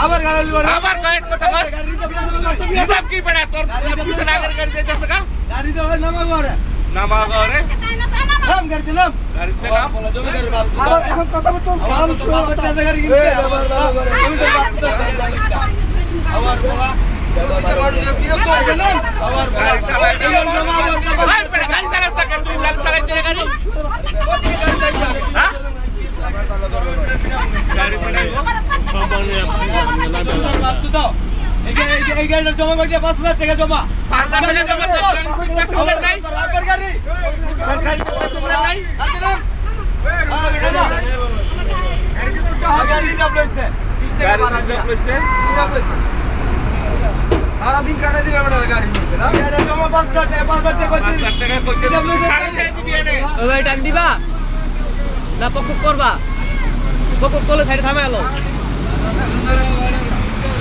আবার গাড়ি আবার কয়েক কথা বল হিসাব কি পড়া তোর পিছে নাগর গাড়ি যাইতেছ কা গাড়ি তো নামা করে নামা করে নাম গাড়িতে নাম গাড়িতে নাম জমিদার বাপ আবার এখন কথা বলতো কাম শুরু করতে গাড়ি কিনতে আবার জমিদার বাপ তো আবার বলা জমিদার বাপ বিরক্ত হয়ে গেলেন আবার গাড়ি চালাই ভাই পড়া গাড়ি চালাস তা তুই গাড়ি চালাইতে গাড়ি হ্যাঁ গাড়ি চালাইবো বাপ তো দাও এই গাড়িটা জমা করে 5000 টাকা জমা 5000 টাকা জমা তো প্যাসেঞ্জার নাই রাবার গাড়ি গাড়ি প্যাসেঞ্জার নাই হাতে নাম গাড়ি তো গাড়ি রিজার্ভ লইছে 30 টাকা ভাড়া লইছে সারা দিন কাটা দিবে বড় গাড়ি নিতে না এটা জমা 5000 টাকা 5000 টাকা কইতে 5000 টাকা কইতে সাড়ে চাই দিবি এনে ও ভাই টান দিবা না পকুক করবা পকুক করলে সাইডে থামে গেল